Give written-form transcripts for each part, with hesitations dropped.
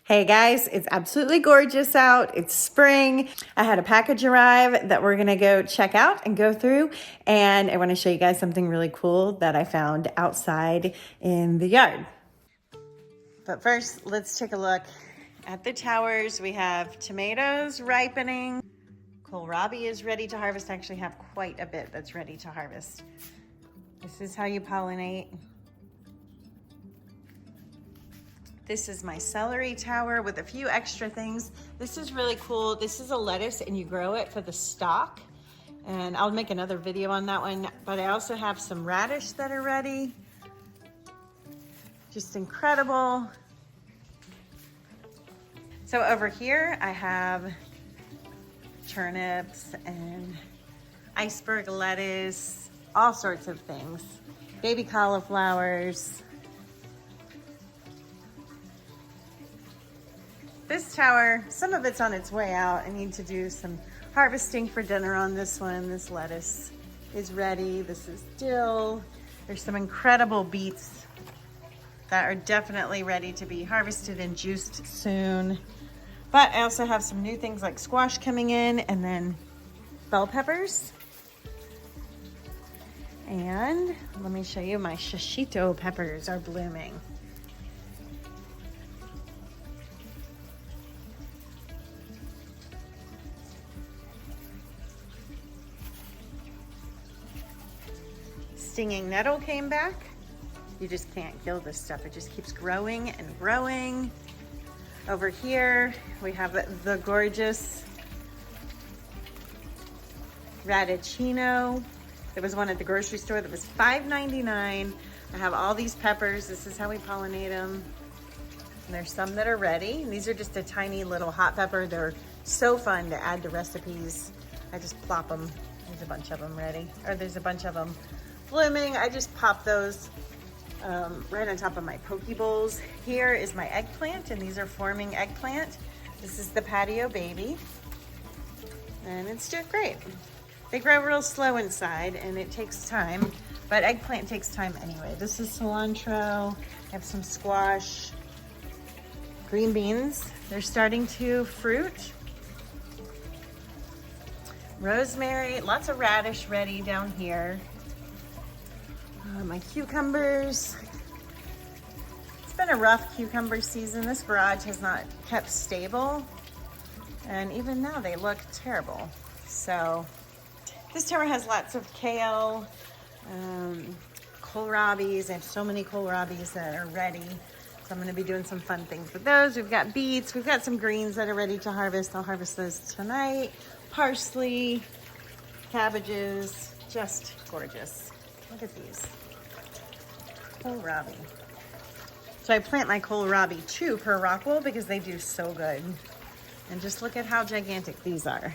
Hey guys, it's absolutely gorgeous out. It's spring. I had a package arrive that we're gonna go check out and go through. And I wanna show you guys something really cool that I found outside in the yard. But first, let's take a look at the towers. We have tomatoes ripening. Kohlrabi is ready to harvest. I actually have quite a bit that's ready to harvest. This is how you pollinate. This is my celery tower with a few extra things. This is really cool. This is a lettuce and you grow it for the stalk. And I'll make another video on that one. But I also have some radish that are ready. Just incredible. So over here I have turnips and iceberg lettuce, all sorts of things. Baby cauliflowers. This tower, some of it's on its way out. I need to do some harvesting for dinner on this one. This lettuce is ready. This is dill. There's some incredible beets that are definitely ready to be harvested and juiced soon. But I also have some new things like squash coming in, and then bell peppers. And let me show you, my shishito peppers are blooming. Stinging nettle came back. You just can't kill this stuff. It just keeps growing and growing. Over here, we have the gorgeous radicchino. There was one at the grocery store that was $5.99. I have all these peppers. This is how we pollinate them. And there's some that are ready. And these are just a tiny little hot pepper. They're so fun to add to recipes. I just plop them. There's a bunch of them ready, or there's a bunch of them blooming. I just pop those right on top of my poke bowls. Here is my eggplant, and these are forming eggplant. This is the patio baby, and it's doing great. They grow real slow inside, and it takes time, but eggplant takes time anyway. This is cilantro. I have some squash, green beans. They're starting to fruit. Rosemary, lots of radish ready down here. My cucumbers. It's been a rough cucumber season. This garage has not kept stable, and even now they look terrible. So this tower has lots of kale, kohlrabis. I have so many kohlrabis that are ready. So I'm going to be doing some fun things with those. We've got beets. We've got some greens that are ready to harvest. I'll harvest those tonight. Parsley, cabbages, just gorgeous. Look at these. Kohlrabi. So I plant my kohlrabi 2 per rock wool because they do so good. And just look at how gigantic these are.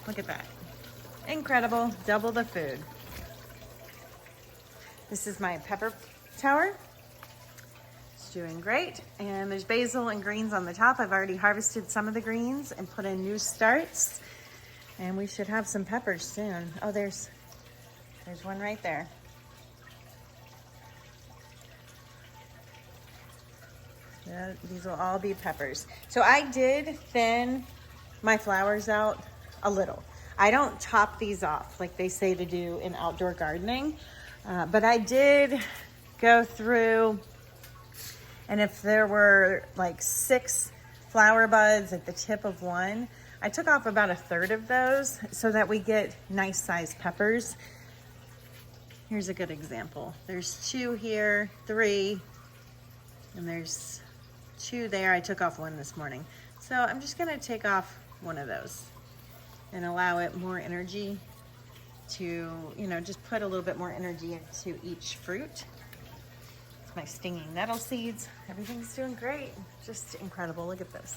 Look at that. Incredible. Double the food. This is my pepper tower. It's doing great. And there's basil and greens on the top. I've already harvested some of the greens and put in new starts. And we should have some peppers soon. Oh, there's one right there. Yeah, these will all be peppers. So I did thin my flowers out a little. I don't top these off like they say to do in outdoor gardening, but I did go through, and if there were like 6 flower buds at the tip of one, I took off about 1/3 of those so that we get nice sized peppers. Here's a good example. There's 2 here, 3, and there's 2 there. I took off 1 this morning. So I'm just gonna take off one of those and allow it more energy to, just put a little bit more energy into each fruit. It's my stinging nettle seeds. Everything's doing great. Just incredible. Look at this.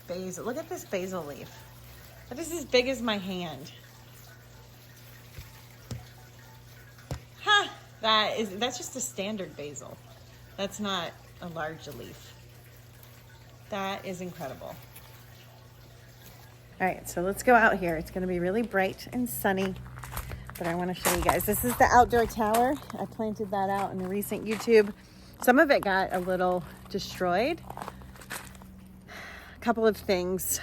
Basil. Look at this basil leaf. That is as big as my hand. That's just a standard basil. That's not a large leaf. That is incredible. All right, so let's go out here. It's gonna be really bright and sunny, but I wanna show you guys. This is the outdoor tower. I planted that out in a recent YouTube Some of it got a little destroyed. A couple of things.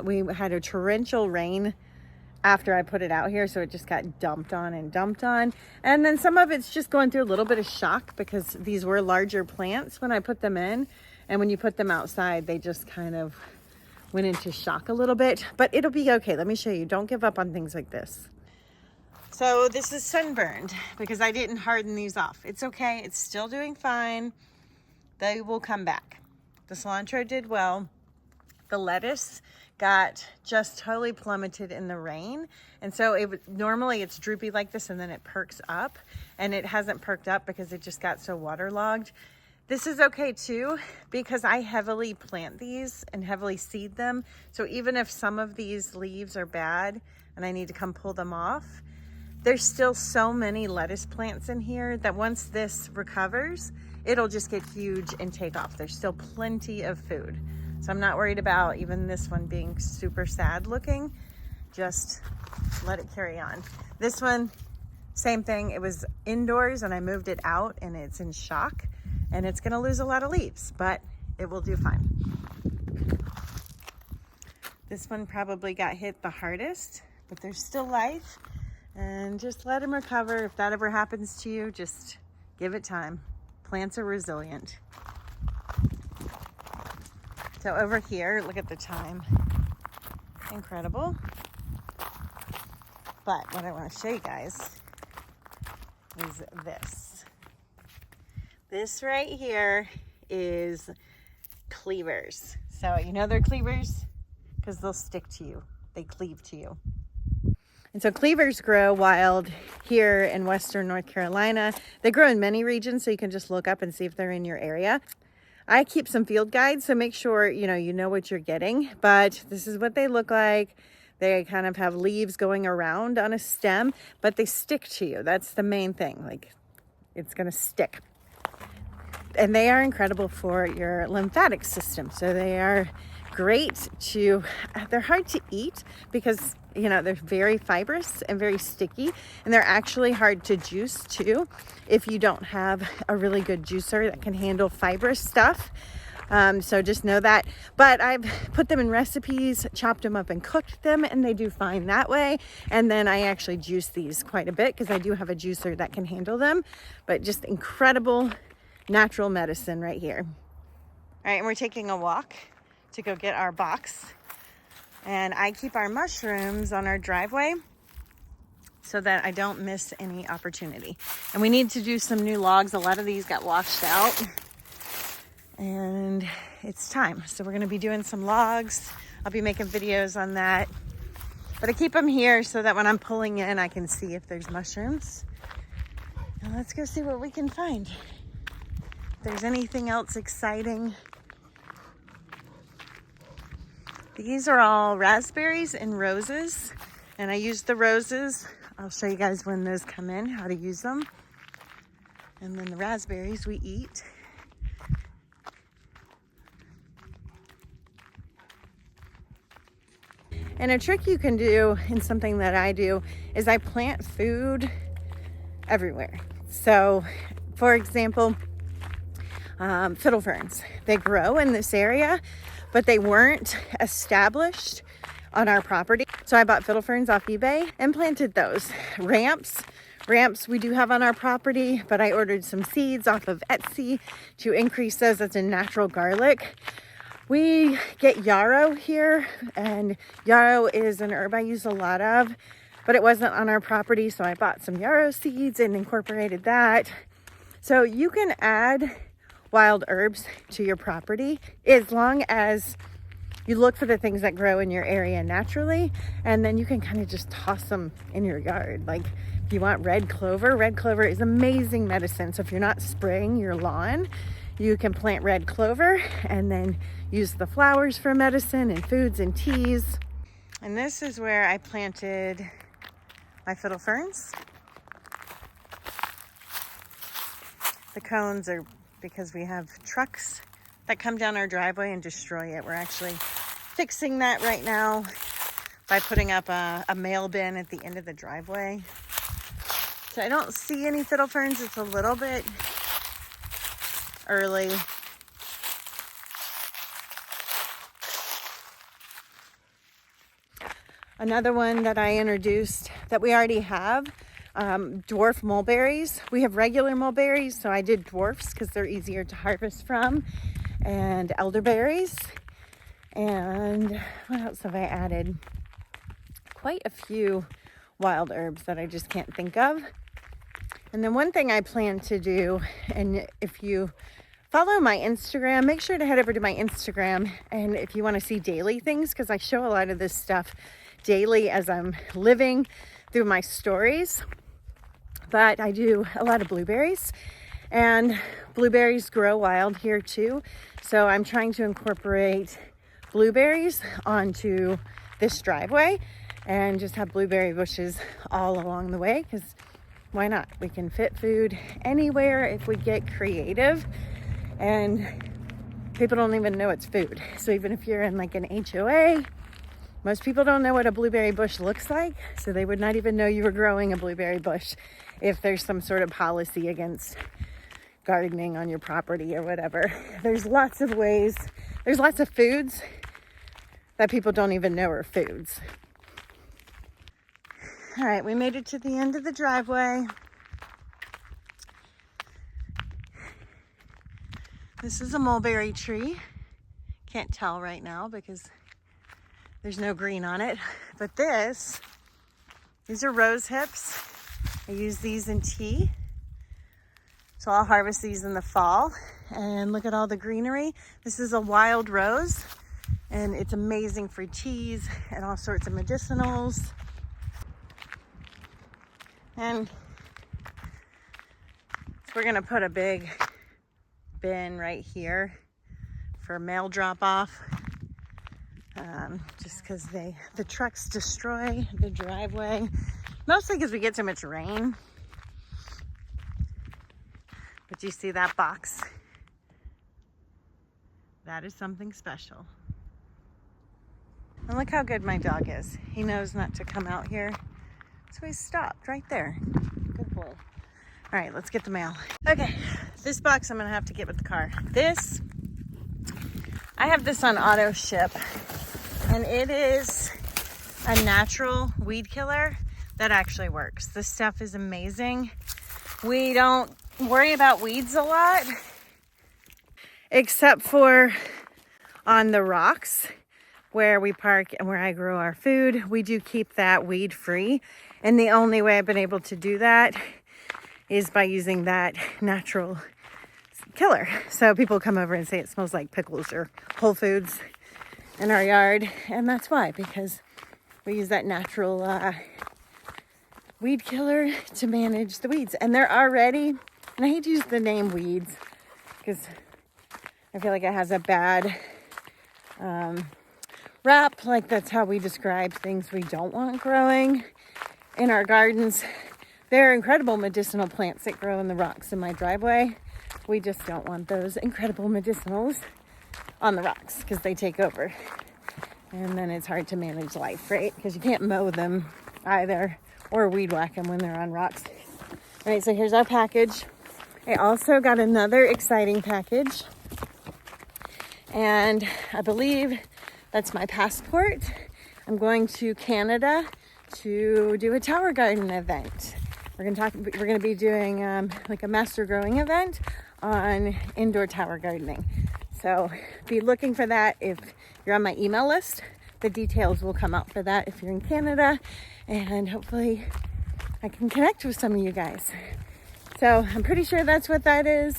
We had a torrential rain after I put it out here, so it just got dumped on. And then some of it's just going through a little bit of shock because these were larger plants when I put them in. And when you put them outside, they just kind of went into shock a little bit, but it'll be okay. Let me show you. Don't give up on things like this. So this is sunburned because I didn't harden these off. It's okay. It's still doing fine. They will come back. The cilantro did well. The lettuce got just totally plummeted in the rain. And so normally it's droopy like this and then it perks up, and it hasn't perked up because it just got so waterlogged. This is okay too, because I heavily plant these and heavily seed them. So even if some of these leaves are bad and I need to come pull them off, there's still so many lettuce plants in here that once this recovers, it'll just get huge and take off. There's still plenty of food. So I'm not worried about even this one being super sad looking. Just let it carry on. This one, same thing. It was indoors and I moved it out and it's in shock. And it's gonna lose a lot of leaves, but it will do fine. This one probably got hit the hardest, but there's still life, and just let them recover. If that ever happens to you, just give it time. Plants are resilient. So over here, look at the time. Incredible. But what I wanna show you guys is this. This right here is cleavers. So you know they're cleavers because they'll stick to you. They cleave to you. And so cleavers grow wild here in Western North Carolina. They grow in many regions, so you can just look up and see if they're in your area. I keep some field guides, so make sure you know what you're getting. But this is what they look like. They kind of have leaves going around on a stem, but they stick to you. That's the main thing. Like, it's gonna stick. And they are incredible for your lymphatic system. So they are great they're hard to eat because, they're very fibrous and very sticky. And they're actually hard to juice too if you don't have a really good juicer that can handle fibrous stuff. So just know that. But I've put them in recipes, chopped them up and cooked them, and they do fine that way. And then I actually juice these quite a bit because I do have a juicer that can handle them. But just incredible natural medicine right here. All right, and we're taking a walk to go get our box. And I keep our mushrooms on our driveway so that I don't miss any opportunity. And we need to do some new logs. A lot of these got washed out. And it's time. So we're gonna be doing some logs. I'll be making videos on that. But I keep them here so that when I'm pulling in, I can see if there's mushrooms. Now let's go see what we can find. If there's anything else exciting. These are all raspberries and roses, and I use the roses. I'll show you guys when those come in, how to use them. And then the raspberries we eat. And a trick you can do, and something that I do, is I plant food everywhere. So, for example, fiddle ferns. They grow in this area, but they weren't established on our property. So I bought fiddle ferns off eBay and planted those. Ramps we do have on our property, but I ordered some seeds off of Etsy to increase those. That's a natural garlic. We get yarrow here, and yarrow is an herb I use a lot of, but it wasn't on our property, so I bought some yarrow seeds and incorporated that. So you can add wild herbs to your property as long as you look for the things that grow in your area naturally, and then you can kind of just toss them in your yard. Like if you want red clover is amazing medicine. So if you're not spraying your lawn, you can plant red clover and then use the flowers for medicine and foods and teas. And this is where I planted my fiddle ferns. The cones are because we have trucks that come down our driveway and destroy it. We're actually fixing that right now by putting up a mail bin at the end of the driveway. So I don't see any fiddle ferns. It's a little bit early. Another one that I introduced that we already have, dwarf mulberries. We have regular mulberries, so I did dwarfs because they're easier to harvest from, and elderberries. And what else have I added? Quite a few wild herbs that I just can't think of. And then one thing I plan to do, and if you follow my Instagram, make sure to head over to my Instagram, and if you want to see daily things, because I show a lot of this stuff daily as I'm living through my stories. But I do a lot of blueberries, and blueberries grow wild here too. So I'm trying to incorporate blueberries onto this driveway and just have blueberry bushes all along the way, because why not? We can fit food anywhere if we get creative, and people don't even know it's food. So even if you're in like an HOA, most people don't know what a blueberry bush looks like, so they would not even know you were growing a blueberry bush if there's some sort of policy against gardening on your property or whatever. There's lots of ways, there's lots of foods that people don't even know are foods. All right, we made it to the end of the driveway. This is a mulberry tree. Can't tell right now because there's no green on it. But these are rose hips. I use these in tea. So I'll harvest these in the fall. And look at all the greenery. This is a wild rose, and it's amazing for teas and all sorts of medicinals. And we're gonna put a big bin right here for mail drop off. Just because the trucks destroy the driveway, mostly because we get so much rain. But you see that box? That is something special. And look how good my dog is. He knows not to come out here, so he stopped right there. Good boy. All right, let's get the mail. Okay, this box I'm gonna have to get with the car. I have this on auto ship, and it is a natural weed killer that actually works. This stuff is amazing. We don't worry about weeds a lot, except for on the rocks where we park and where I grow our food. We do keep that weed free, and the only way I've been able to do that is by using that natural killer. So people come over and say it smells like pickles or Whole Foods in our yard, and that's why, because we use that natural weed killer to manage the weeds. And they're already, and I hate to use the name weeds because I feel like it has a bad rap, like that's how we describe things we don't want growing in our gardens. They're incredible medicinal plants that grow in the rocks in my driveway. We just don't want those incredible medicinals on the rocks because they take over. And then it's hard to manage life, right? Because you can't mow them either or weed whack them when they're on rocks. All right, so here's our package. I also got another exciting package. And I believe that's my passport. I'm going to Canada to do a tower garden event. We're gonna be doing like a master growing event on indoor tower gardening. So be looking for that if you're on my email list. The details will come out for that if you're in Canada, and hopefully I can connect with some of you guys. So I'm pretty sure that's what that is.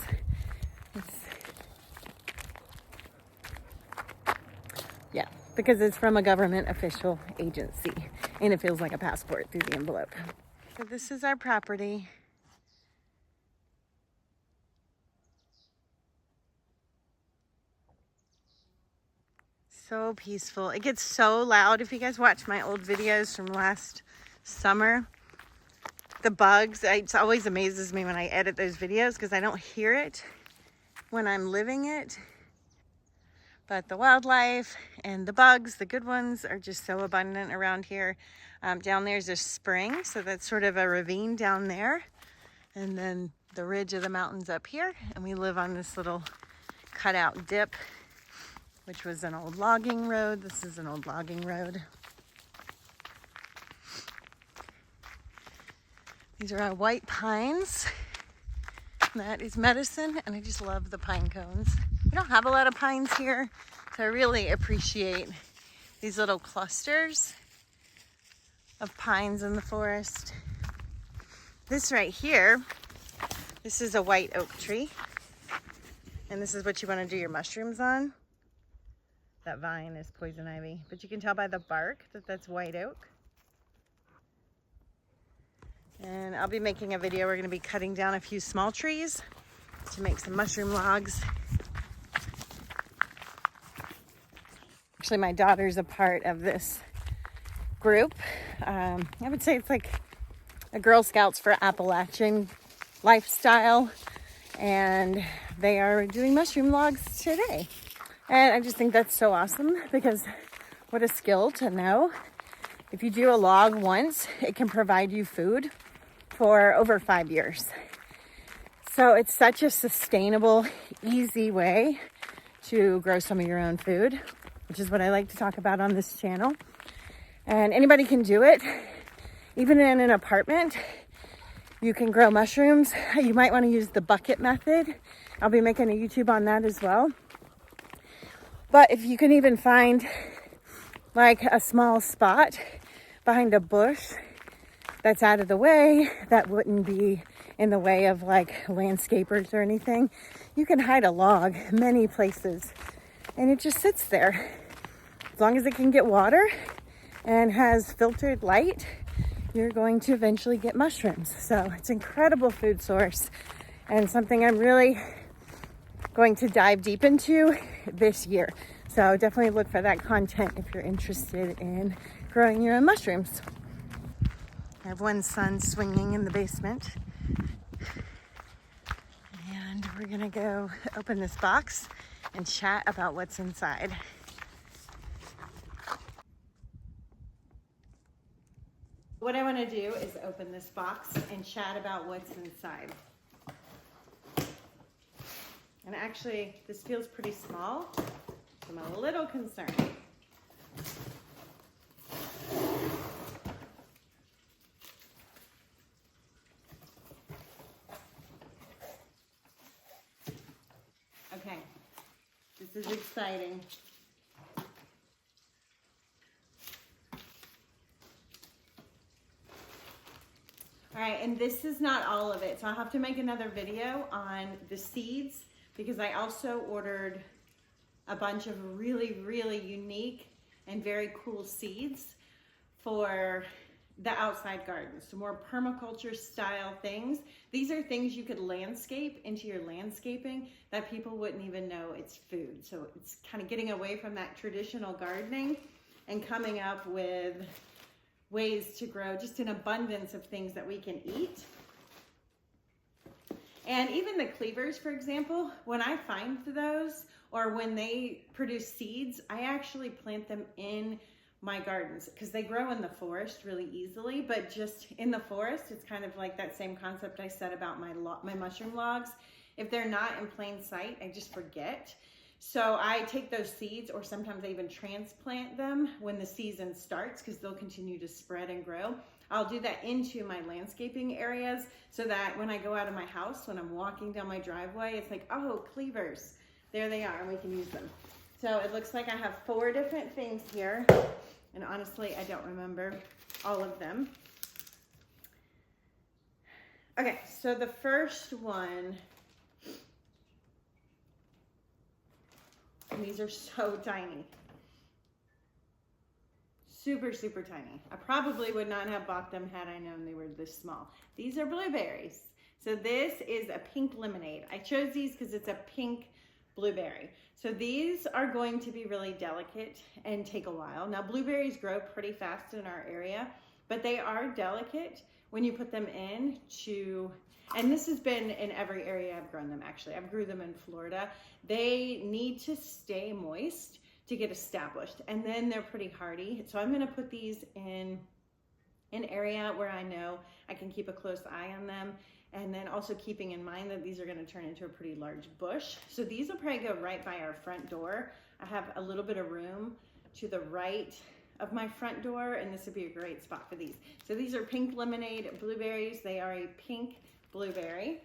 Yeah, because it's from a government official agency, and it feels like a passport through the envelope. So this is our property. So peaceful. It gets so loud. If you guys watch my old videos from last summer, the bugs, it always amazes me when I edit those videos because I don't hear it when I'm living it. But the wildlife and the bugs, the good ones, are just so abundant around here. Down there's a spring, so that's sort of a ravine down there. And then the ridge of the mountains up here, and we live on this little cutout dip, which was an old logging road. This is an old logging road. These are our white pines. That is medicine, and I just love the pine cones. We don't have a lot of pines here, so I really appreciate these little clusters of pines in the forest. This right here, this is a white oak tree, and this is what you want to do your mushrooms on. That vine is poison ivy, but you can tell by the bark that that's white oak. And I'll be making a video. We're going to be cutting down a few small trees to make some mushroom logs. Actually, my daughter's a part of this group. I would say it's like a Girl Scouts for Appalachian lifestyle. And they are doing mushroom logs today. And I just think that's so awesome, because what a skill to know. If you do a log once, it can provide you food for over 5 years. So it's such a sustainable, easy way to grow some of your own food, which is what I like to talk about on this channel. And anybody can do it. Even in an apartment, you can grow mushrooms. You might want to use the bucket method. I'll be making a YouTube on that as well. But if you can even find like a small spot behind a bush that's out of the way, that wouldn't be in the way of like landscapers or anything, you can hide a log many places and it just sits there. As long as it can get water and has filtered light, you're going to eventually get mushrooms. So it's an incredible food source and something I'm really going to dive deep into this year. So definitely look for that content if you're interested in growing your own mushrooms. I have one son swinging in the basement. And we're gonna go open this box and chat about what's inside. What I wanna do is open this box and chat about what's inside. And actually, this feels pretty small, so I'm a little concerned. Okay, this is exciting. All right, and this is not all of it, so I'll have to make another video on the seeds, because I also ordered a bunch of really, really unique and very cool seeds for the outside gardens, so more permaculture style things. These are things you could landscape into your landscaping that people wouldn't even know it's food. So it's kind of getting away from that traditional gardening and coming up with ways to grow just an abundance of things that we can eat. And even the cleavers, for example, when I find those or when they produce seeds, I actually plant them in my gardens because they grow in the forest really easily. But just in the forest, it's kind of like that same concept I said about my mushroom logs. If they're not in plain sight, I just forget. So I take those seeds, or sometimes I even transplant them when the season starts, because they'll continue to spread and grow. I'll do that into my landscaping areas so that when I go out of my house, when I'm walking down my driveway, it's like, oh, cleavers, there they are, and we can use them. So it looks like I have 4 different things here, and honestly, I don't remember all of them. Okay, so the first one, and these are so tiny. Super, super tiny. I probably would not have bought them had I known they were this small. These are blueberries. So this is a pink lemonade. I chose these because it's a pink blueberry. So these are going to be really delicate and take a while. Now blueberries grow pretty fast in our area, but they are delicate when you put them into, and this has been in every area I've grown them actually. I've grew them in Florida. They need to stay moist to get established, and then they're pretty hardy. So I'm gonna put these in an area where I know I can keep a close eye on them And then also keeping in mind that these are gonna turn into a pretty large bush. So these will probably go right by our front door. I have a little bit of room to the right of my front door, and this would be a great spot for these. So these are pink lemonade blueberries. They are a pink blueberry.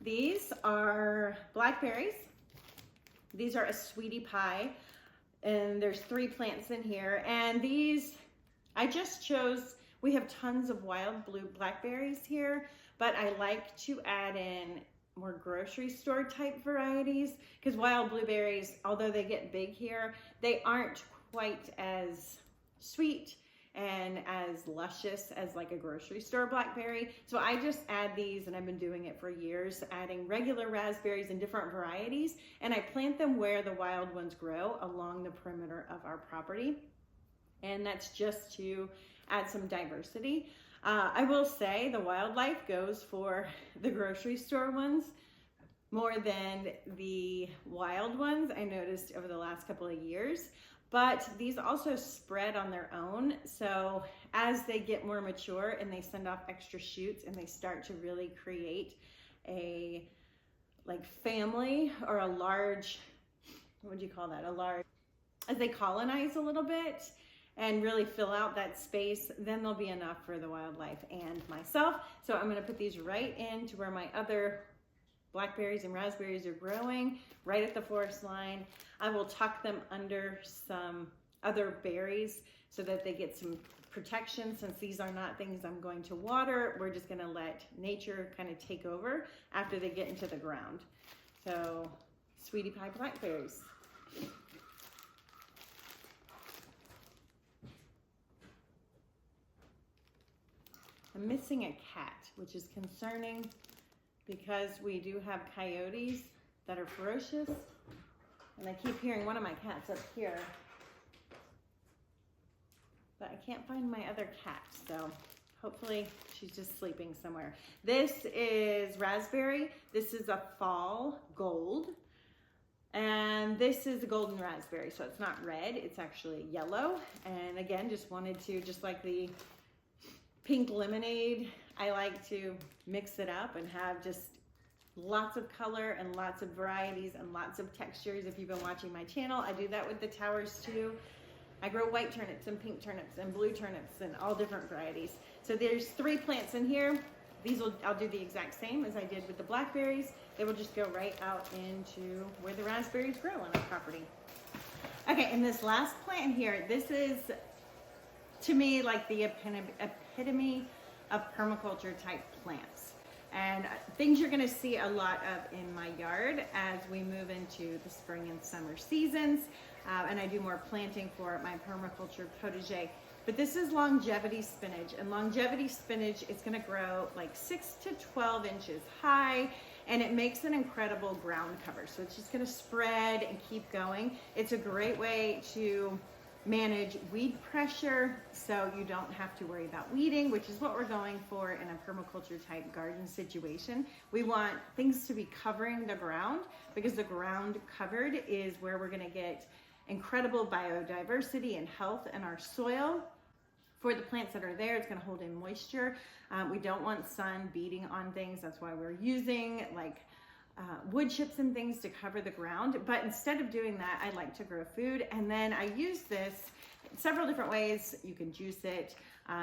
These are blackberries. These are a sweetie pie, and there's 3 plants in here. And these, I just chose, we have tons of wild blue blackberries here, but I like to add in more grocery store type varieties, because wild blueberries, although they get big here, they aren't quite as sweet and as luscious as like a grocery store blackberry. So I just add these, and I've been doing it for years, adding regular raspberries in different varieties, and I plant them where the wild ones grow along the perimeter of our property. And that's just to add some diversity. I will say the wildlife goes for the grocery store ones more than the wild ones, I noticed over the last couple of years. But these also spread on their own. So as they get more mature and they send off extra shoots and they start to really create a like family or a large, what would you call that? A large, as they colonize a little bit and really fill out that space, then there'll be enough for the wildlife and myself. So I'm gonna put these right into where my other blackberries and raspberries are growing, right at the forest line. I will tuck them under some other berries so that they get some protection. Since these are not things I'm going to water, we're just gonna let nature kind of take over after they get into the ground. So, sweetie pie blackberries. I'm missing a cat, which is concerning, because we do have coyotes that are ferocious, and I keep hearing one of my cats up here, but I can't find my other cat, so hopefully she's just sleeping somewhere. This is raspberry. This is a fall gold, and this is a golden raspberry, so it's not red, it's actually yellow. And again, just wanted to, just like the pink lemonade, I like to mix it up and have just lots of color and lots of varieties and lots of textures. If you've been watching my channel, I do that with the towers too. I grow white turnips and pink turnips and blue turnips and all different varieties. So there's 3 plants in here. I'll do the exact same as I did with the blackberries. They will just go right out into where the raspberries grow on our property. Okay, and this last plant here, this is to me like the epitome of permaculture type plants, and things you're gonna see a lot of in my yard as we move into the spring and summer seasons, and I do more planting for my permaculture potager. But this is longevity spinach, and longevity spinach is gonna grow like 6 to 12 inches high, and it makes an incredible ground cover. So it's just gonna spread and keep going. It's a great way to manage weed pressure, so you don't have to worry about weeding, which is what we're going for in a permaculture type garden situation. We want things to be covering the ground, because the ground covered is where we're gonna get incredible biodiversity and health in our soil. For the plants that are there, it's gonna hold in moisture. We don't want sun beating on things. That's why we're using like wood chips and things to cover the ground. But instead of doing that, I like to grow food. And then I use this several different ways. You can juice it.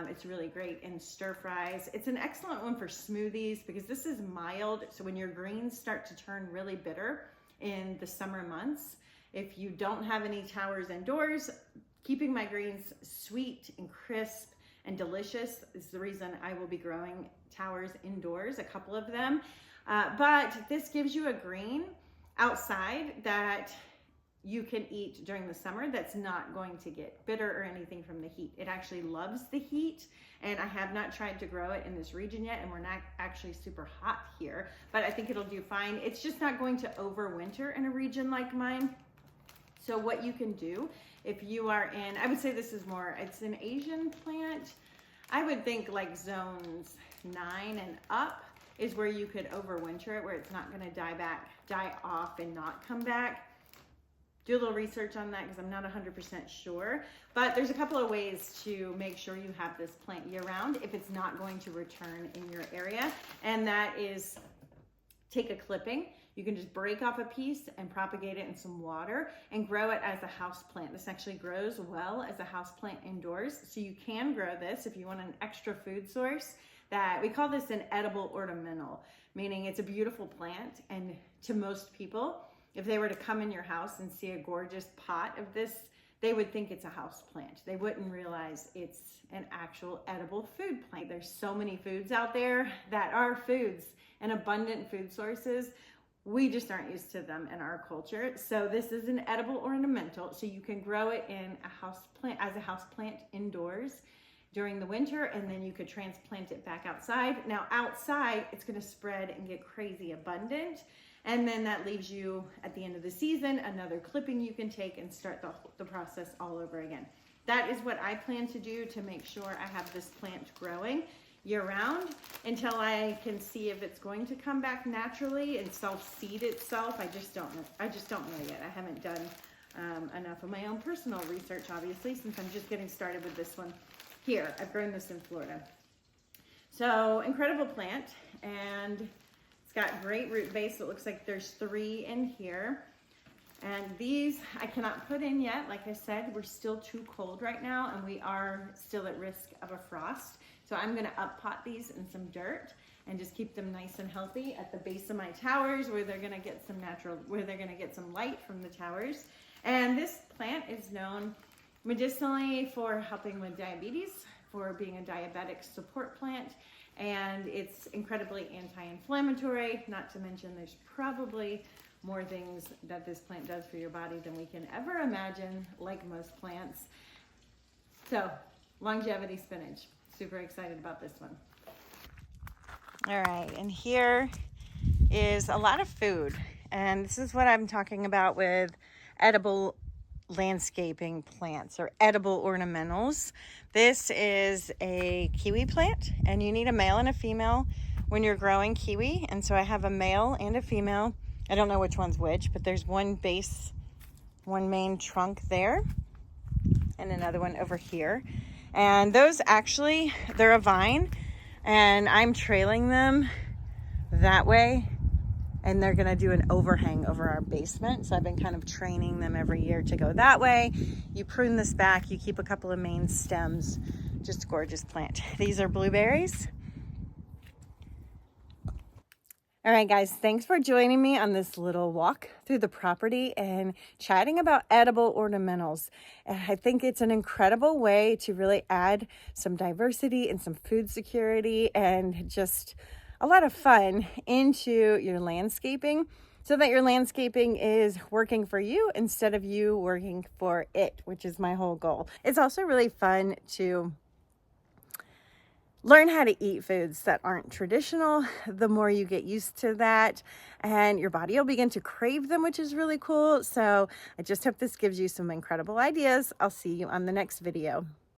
It's really great in stir fries. It's an excellent one for smoothies because this is mild. So when your greens start to turn really bitter in the summer months, if you don't have any towers indoors, keeping my greens sweet and crisp and delicious is the reason I will be growing towers indoors, a couple of them. But this gives you a green outside that you can eat during the summer that's not going to get bitter or anything from the heat. It actually loves the heat, and I have not tried to grow it in this region yet, and we're not actually super hot here, but I think it'll do fine. It's just not going to overwinter in a region like mine. So what you can do if you are in, I would say this is more, it's an Asian plant. I would think like zones 9 and up is where you could overwinter it, where it's not gonna die off and not come back. do a little research on that because I'm not 100% sure. But there's a couple of ways to make sure you have this plant year round if it's not going to return in your area. And that is take a clipping. You can just break off a piece and propagate it in some water and grow it as a house plant. This actually grows well as a house plant indoors. So you can grow this if you want an extra food source. That we call this an edible ornamental, meaning it's a beautiful plant. And to most people, if they were to come in your house and see a gorgeous pot of this, they would think it's a house plant. They wouldn't realize it's an actual edible food plant. There's so many foods out there that are foods and abundant food sources. We just aren't used to them in our culture. So this is an edible ornamental. So you can grow it in a house plant, as a house plant indoors during the winter, and then you could transplant it back outside. Now outside, it's gonna spread and get crazy abundant. And then that leaves you at the end of the season, another clipping you can take and start the process all over again. That is what I plan to do to make sure I have this plant growing year round until I can see if it's going to come back naturally and self-seed itself. I just don't know yet. I haven't done enough of my own personal research, obviously, since I'm just getting started with this one. Here, I've grown this in Florida. So incredible plant, and it's got great root base. It looks like there's 3 in here. And these I cannot put in yet. Like I said, we're still too cold right now and we are still at risk of a frost. So I'm gonna up pot these in some dirt and just keep them nice and healthy at the base of my towers where they're gonna get some light from the towers. And this plant is known medicinally for helping with diabetes, for being a diabetic support plant, and it's incredibly anti-inflammatory, not to mention there's probably more things that this plant does for your body than we can ever imagine, like most plants. So, longevity spinach. Super excited about this one. All right, and here is a lot of food, and this is what I'm talking about with edible landscaping plants or edible ornamentals. This is a kiwi plant, and you need a male and a female when you're growing kiwi. And so I have a male and a female. I don't know which one's which, but there's one base, one main trunk there, and another one over here. And those actually, they're a vine, and I'm trailing them that way. And they're gonna do an overhang over our basement. So I've been kind of training them every year to go that way. You prune this back, you keep a couple of main stems. Just a gorgeous plant. These are blueberries. All right, guys, thanks for joining me on this little walk through the property and chatting about edible ornamentals. I think it's an incredible way to really add some diversity and some food security and just a lot of fun into your landscaping so that your landscaping is working for you instead of you working for it, which is my whole goal. It's also really fun to learn how to eat foods that aren't traditional. The more you get used to that, and your body will begin to crave them, which is really cool. So I just hope this gives you some incredible ideas. I'll see you on the next video.